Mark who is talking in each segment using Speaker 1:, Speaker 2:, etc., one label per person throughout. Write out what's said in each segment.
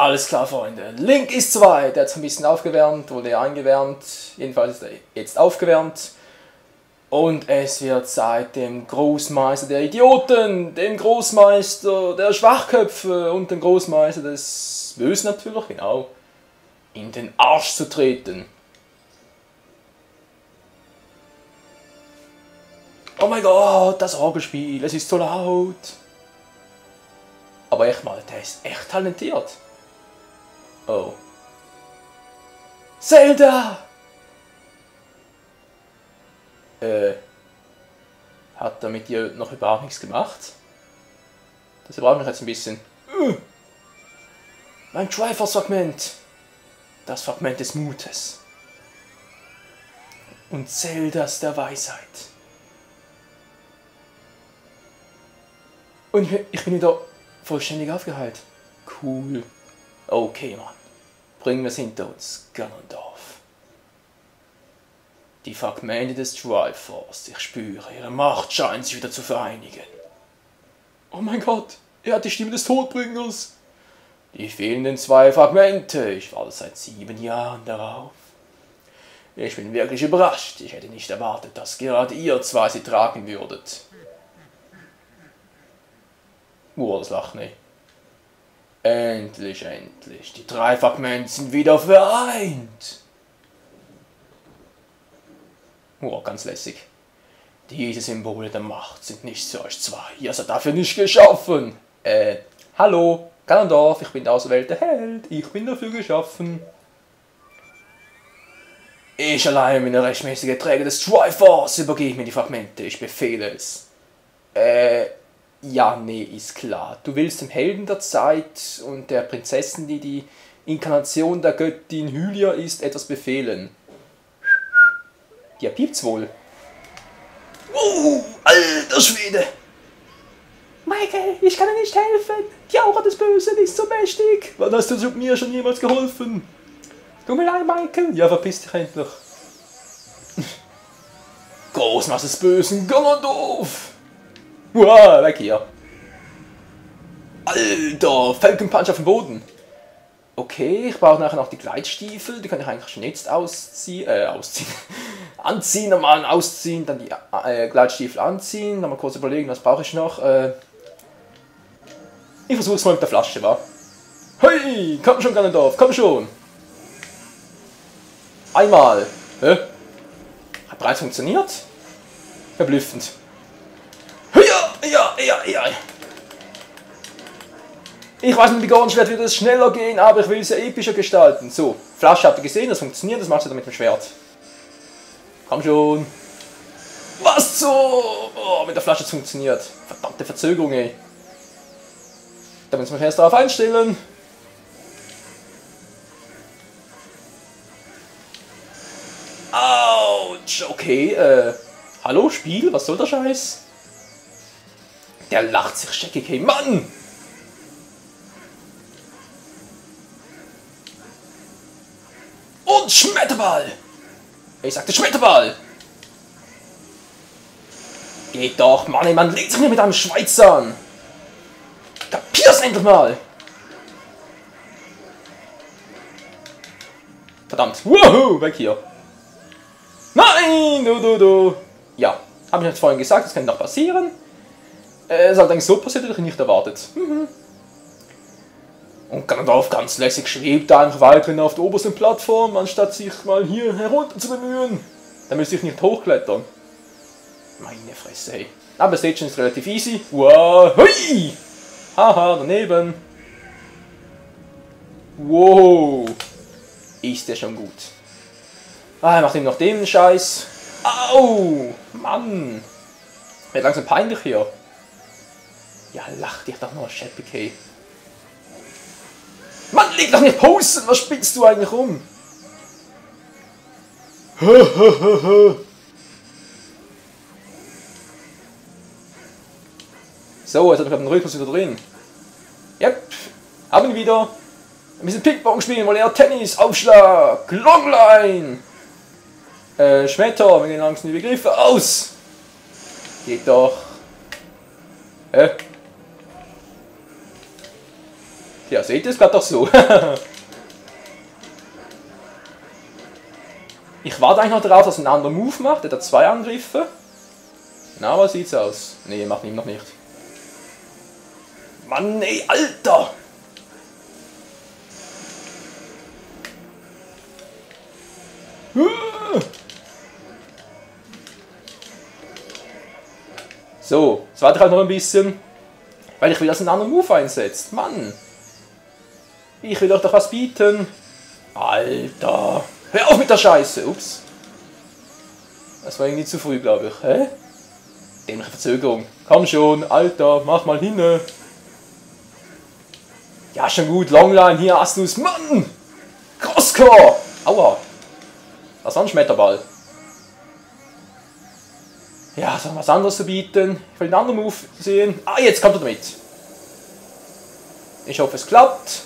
Speaker 1: Alles klar, Freunde. Link ist soweit. Der hat sich ein bisschen aufgewärmt, wurde eingewärmt. Jedenfalls ist er jetzt aufgewärmt. Und es wird Zeit, dem Großmeister der Idioten, dem Großmeister der Schwachköpfe und dem Großmeister des Bösen natürlich, genau, in den Arsch zu treten. Oh mein Gott, das Orgelspiel, es ist so laut. Aber echt mal, der ist echt talentiert. Oh. Zelda! Hat er mit dir noch überhaupt nichts gemacht? Das überrascht mich jetzt ein bisschen. Mein Triforce-Fragment! Das Fragment des Mutes. Und Zeldas der Weisheit. Und ich bin wieder vollständig aufgeheilt. Cool. Okay, Mann. Bringen wir es hinter uns, Ganondorf. Die Fragmente des Triforce, ich spüre, ihre Macht scheint sich wieder zu vereinigen. Oh mein Gott, er hat die Stimme des Todbringers. Die fehlenden 2 Fragmente, ich warte seit 7 Jahren darauf. Ich bin wirklich überrascht, ich hätte nicht erwartet, dass gerade ihr 2 sie tragen würdet. Das Lachen, ey. Endlich, endlich, die 3 Fragmente sind wieder vereint. Ganz lässig. Diese Symbole der Macht sind nicht für euch 2. Ihr seid dafür nicht geschaffen. Hallo, Ganondorf, ich bin der auserwählte Held. Ich bin dafür geschaffen. Ich allein bin der rechtmäßige Träger des Triforce. Übergebe mir die Fragmente, ich befehle es. Ja, nee, ist klar. Du willst dem Helden der Zeit und der Prinzessin, die die Inkarnation der Göttin Hylia ist, etwas befehlen. Ja, piept's wohl. Alter Schwede! Michael, ich kann dir nicht helfen. Die Aura des Bösen ist so mächtig. Wann hast du mir schon jemals geholfen? Tut mir leid, Michael. Ja, verpiss dich endlich. Großmeister des Bösen, Ganondorf! Weg hier. Alter, Falcon Punch auf dem Boden. Okay, ich brauche nachher noch die Gleitstiefel. Die kann ich eigentlich schon jetzt anziehen. Normal ausziehen, dann die Gleitstiefel anziehen. Dann mal kurz überlegen, was brauche ich noch. Ich versuche es mal mit der Flasche, wa? Hey, komm schon, Ganondorf, komm schon. Einmal. Hat bereits funktioniert? Verblüffend. Ja. Ich weiß nicht, wie Gordon-Schwert wird es schneller gehen, aber ich will es ja epischer gestalten. So, Flasche habt ihr gesehen, das funktioniert, das machst du dann mit dem Schwert. Komm schon. Was so? Oh, mit der Flasche hat es funktioniert. Verdammte Verzögerung, ey. Da müssen wir uns erst darauf einstellen. Autsch, okay, hallo Spiel, was soll der Scheiß? Der lacht sich scheckig, hey Mann! Und Schmetterball! Ich sagte Schmetterball! Geht doch, Mann, ey, man legt sich nicht mit einem Schweizer an! Kapier's endlich mal! Verdammt, wuhu, weg hier! Nein, du! Ja, habe ich jetzt vorhin gesagt, das kann noch passieren. Es hat eigentlich so passiert, hätte ich nicht erwartet. Und Ganondorf ganz lässig schwebt da einfach weiterhin auf der obersten Plattform, anstatt sich mal hier herunter zu bemühen. Da müsste ich nicht hochklettern. Meine Fresse, hey. Aber Stage ist relativ easy. Wow, hui! Haha, daneben. Wow. Ist der schon gut. Er macht ihm noch den Scheiß. Au! Mann! Wird langsam peinlich hier. Ja, lach dich doch noch, Scheppig, hey. Mann, leg doch nicht posen! Was spinnst du eigentlich rum? So, jetzt habe ich den Rhythmus wieder drin. Yep, haben ihn wieder. Ein bisschen Ping-Pong spielen, weil er Tennis, Aufschlag, Longline. Schmetter, wir gehen langsam die Begriffe aus. Geht doch. Ja, seht ihr, es bleibt doch so. Ich warte eigentlich noch darauf, dass ein anderer Move macht. Der hat 2 Angriffe. Na, was sieht's aus? Nee, macht ihn noch nicht. Mann, ey, Alter! So, jetzt warte ich halt noch ein bisschen, weil ich will, dass ein anderer Move einsetzt. Mann! Ich will euch doch was bieten. Alter! Hör auf mit der Scheiße! Ups. Das war irgendwie zu früh, glaube ich. Hä? Dämliche Verzögerung. Komm schon, Alter, mach mal hin. Ja, schon gut. Longline, hier hast du's. Mann! Crosscore! Aua! Das war ein Schmetterball. Ja, soll was anderes zu bieten? Ich will einen anderen Move sehen. Ah, jetzt kommt er damit. Ich hoffe, es klappt.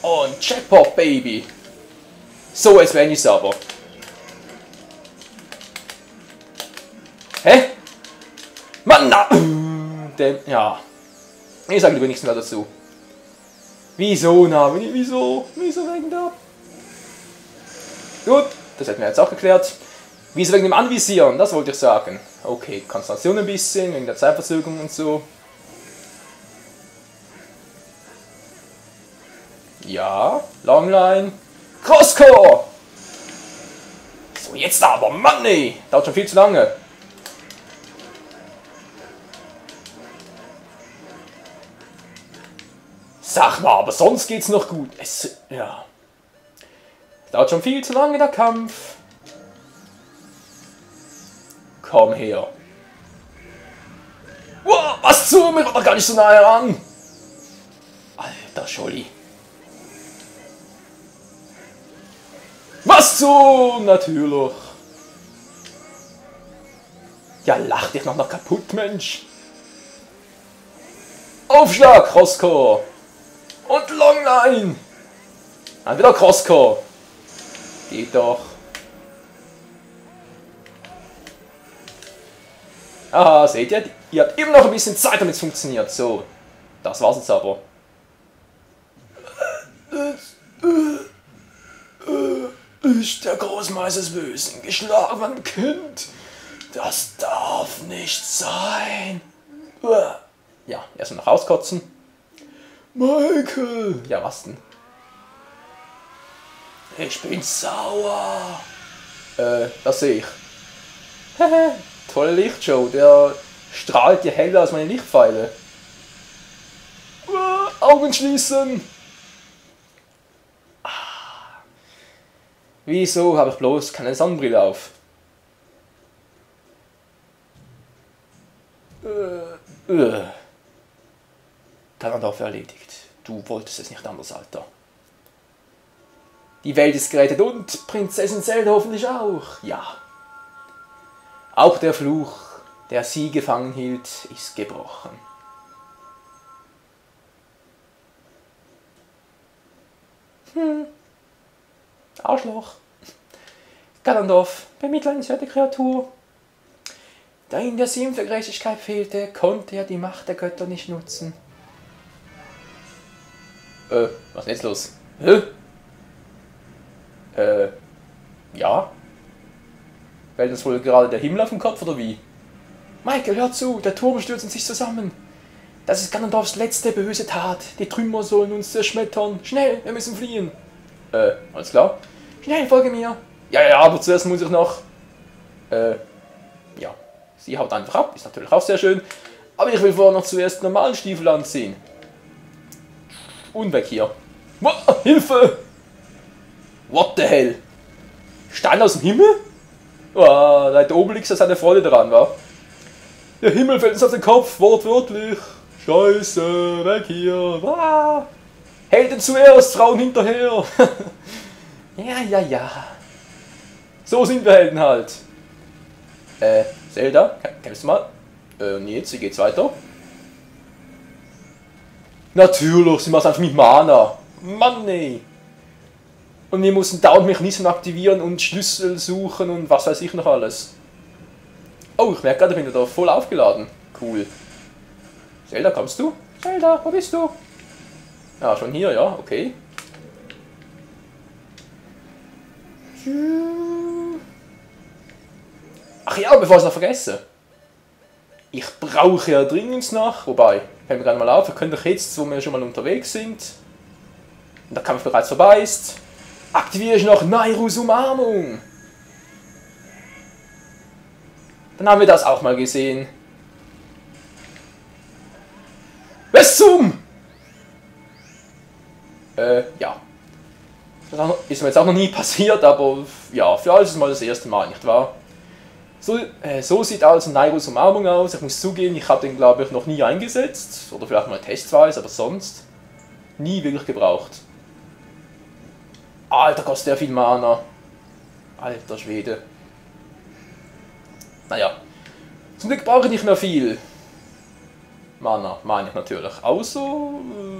Speaker 1: Und Jackpot, Baby. So, jetzt bin ich's aber. Hä? Mann, na! Ja. Ich sage lieber nichts mehr dazu. Wieso, na? Wieso? Wieso wegen da? Gut, das hätten wir jetzt auch geklärt. Wieso wegen dem Anvisieren? Das wollte ich sagen. Okay, Konzentration ein bisschen, wegen der Zeitverzögerung und so. Ja, Longline. Crosscore! So, jetzt aber, Mann, ey! Dauert schon viel zu lange. Sag mal, aber sonst geht's noch gut. Ja. Dauert schon viel zu lange, der Kampf. Komm her. Wow, was zu? Mir war doch gar nicht so nahe ran. Alter Scholli. Was zu? Natürlich. Ja, lach dich noch kaputt, Mensch. Aufschlag, Crosscore. Und Longline. Dann wieder Crosscore. Geht doch. Aha, seht ihr? Ihr habt immer noch ein bisschen Zeit, damit es funktioniert. So, das war's jetzt aber. Ist der Großmeister des Bösen geschlagen, Kind? Das darf nicht sein. Ja, erstmal noch rauskotzen. Michael! Ja, was denn? Ich bin sauer. Das sehe ich. Tolle Lichtshow, der strahlt ja heller als meine Lichtpfeile. Augen schließen! Wieso habe ich bloß keine Sonnenbrille auf? Ganondorf erledigt. Du wolltest es nicht anders, Alter. Die Welt ist gerettet und Prinzessin Zelda hoffentlich auch. Ja. Auch der Fluch, der sie gefangen hielt, ist gebrochen. Arschloch. Ganondorf, bemitleidenswerte Kreatur. Da ihm der Sinn für Gerechtigkeit fehlte, konnte er die Macht der Götter nicht nutzen. Was ist denn jetzt los? Ja? Fällt uns wohl gerade der Himmel auf den Kopf, oder wie? Michael, hör zu, der Turm stürzt in sich zusammen. Das ist Ganondorfs letzte böse Tat. Die Trümmer sollen uns zerschmettern. Schnell, wir müssen fliehen. Alles klar? Schnell, folge mir. Ja, aber zuerst muss ich noch... ja. Sie haut einfach ab, ist natürlich auch sehr schön. Aber ich will vorher noch zuerst normalen Stiefel anziehen. Und weg hier. Hilfe! What the hell? Stein aus dem Himmel? Oh, da hat Obelix ja seine Freude dran, wa? Der Himmel fällt uns auf den Kopf, wortwörtlich. Scheiße, weg hier. Ah. Helden zuerst, Frauen hinterher. Ja. So sind wir Helden halt. Zelda, kennst du mal? Und jetzt, wie geht's weiter? Natürlich, sie macht einfach mit Mana. Mann, ey. Und wir mussten dauernd Mechanismen aktivieren und Schlüssel suchen und was weiß ich noch alles. Oh, ich merke gerade, ich bin da voll aufgeladen. Cool. Zelda, kommst du? Zelda, wo bist du? Ja, schon hier, ja, okay. Ach ja, bevor ich es noch vergesse. Ich brauche ja dringend noch, wobei, fällt mir gerade mal auf, wir können doch jetzt, wo wir schon mal unterwegs sind, und der Kampf bereits vorbei ist, aktiviere ich noch Nairus Umarmung. Dann haben wir das auch mal gesehen. Was zum? Ja. Das ist mir jetzt auch noch nie passiert, aber ja, für alles ist mal das erste Mal, nicht wahr? So sieht also Nairus Umarmung aus. Ich muss zugeben, ich habe den, glaube ich, noch nie eingesetzt. Oder vielleicht mal testweise, aber sonst nie wirklich gebraucht. Alter, kostet der viel Mana. Alter Schwede. Naja, zum Glück brauche ich nicht mehr viel Mana, meine ich natürlich. Außer,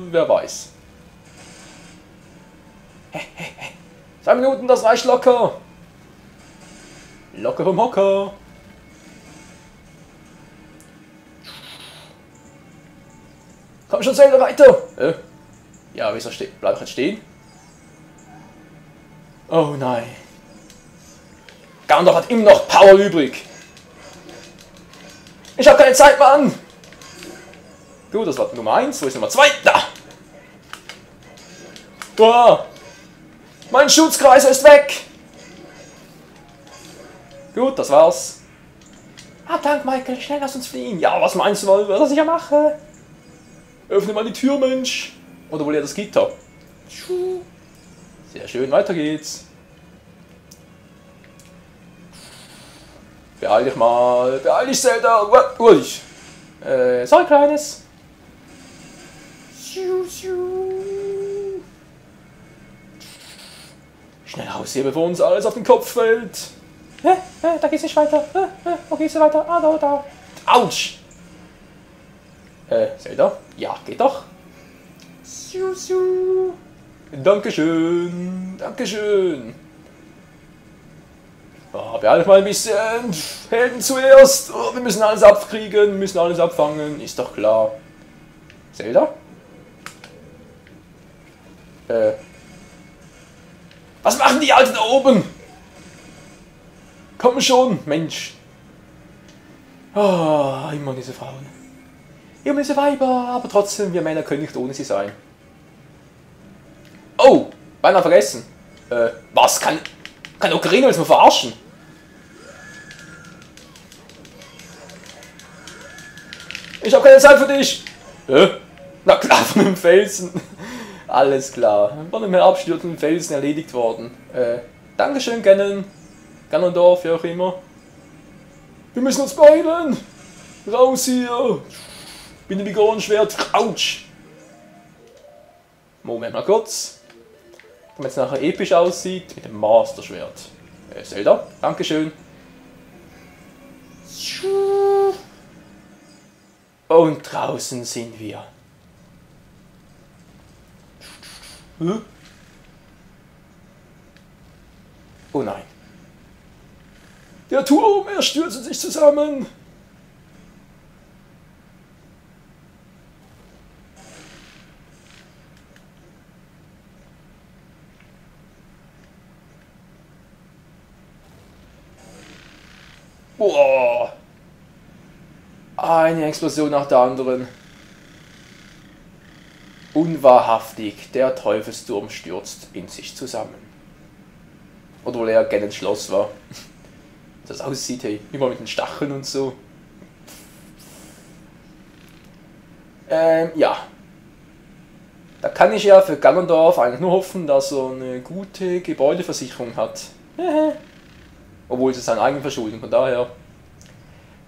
Speaker 1: wer weiß. 2 Minuten, das reicht locker. Locker vom Hocker. Komm schon, Zelda, weiter. Ja, wieso bleib ich jetzt stehen? Oh nein. Ganondorf hat immer noch Power übrig. Ich habe keine Zeit, Mann. Gut, das war Nummer 1. Wo ist Nummer 2? Da. Boah. Mein Schutzkreis ist weg. Gut, das war's. Ah, danke, Michael. Schnell, lass uns fliehen. Ja, was meinst du, was ich ja mache? Öffne mal die Tür, Mensch. Oder wohl ja das Gitter. Sehr schön, weiter geht's. Beeil dich mal. Beeil dich, Zelda. Ruhig. Sorry, Kleines. Schnell raus hier, bevor uns alles auf den Kopf fällt. Da geht's nicht weiter. Wo geht's weiter? Ah, da. Autsch! Zelda? Ja, geht doch. Dankeschön. Dankeschön. Oh, beeil mal ein bisschen. Helden zuerst. Oh, wir müssen alles abkriegen, müssen alles abfangen. Ist doch klar. Zelda? Was machen die Alten da oben? Komm schon, Mensch. Oh, immer diese Frauen. Immer diese Weiber, aber trotzdem, wir Männer können nicht ohne sie sein. Oh, beinahe vergessen. Was? Kann Ocarina jetzt mal verarschen? Ich habe keine Zeit für dich. Na klar, von dem Felsen. Alles klar. Von dem herabstürzenden Felsen erledigt worden. Dankeschön, Ganondorf, wie auch immer. Wir müssen uns beeilen. Raus hier. Bin im Bigorenschwert. Autsch. Moment mal kurz. Damit es nachher episch aussieht, mit dem Master-Schwert. Zelda, Dankeschön. Und draußen sind wir. Oh nein. Der Turm, er stürzt sich zusammen. Boah. Eine Explosion nach der anderen. Unwahrhaftig, der Teufelsturm stürzt in sich zusammen. Oder wo er gerne ins Schloss war. Das aussieht, hey, immer mit den Stacheln und so. Ja. Da kann ich ja für Ganondorf eigentlich nur hoffen, dass er eine gute Gebäudeversicherung hat. Obwohl es ist seine eigene Verschuldung, von daher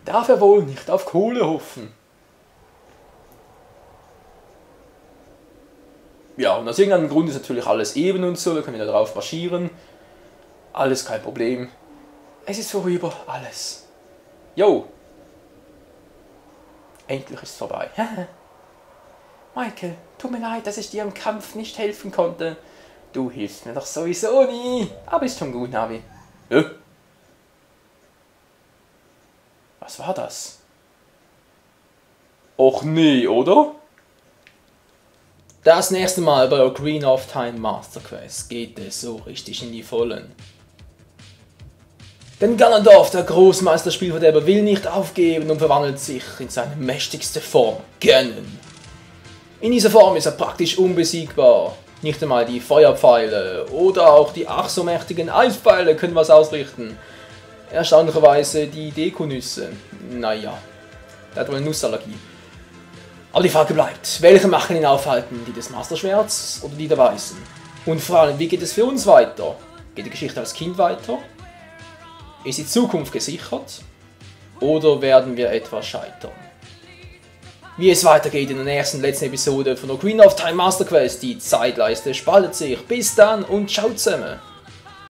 Speaker 1: darf er wohl nicht auf Kohle hoffen. Ja, und aus irgendeinem Grund ist natürlich alles eben und so, wir können wieder drauf marschieren. Alles kein Problem. Es ist vorüber, alles. Jo. Endlich ist es vorbei. Michael, tut mir leid, dass ich dir im Kampf nicht helfen konnte. Du hilfst mir doch sowieso nie. Aber ist schon gut, Navi. Was war das? Och nee, oder?
Speaker 2: Das nächste Mal bei Ocarina of Time Master Quest geht es so richtig in die Vollen. Denn Ganondorf, der Großmeister-Spielverderber, will nicht aufgeben und verwandelt sich in seine mächtigste Form, Ganon. In dieser Form ist er praktisch unbesiegbar. Nicht einmal die Feuerpfeile oder auch die ach so mächtigen Eispfeile können was ausrichten. Erstaunlicherweise die Dekonüsse. Naja, er hat wohl eine Nussallergie. Aber die Frage bleibt, welche Macht ihn aufhalten? Die des Masterschwerts oder die der Weißen? Und vor allem, wie geht es für uns weiter? Geht die Geschichte als Kind weiter? Ist die Zukunft gesichert? Oder werden wir etwas scheitern? Wie es weitergeht in der nächsten letzten Episode von Ocarina of Time Master Quest, die Zeitleiste spaltet sich. Bis dann und ciao zusammen!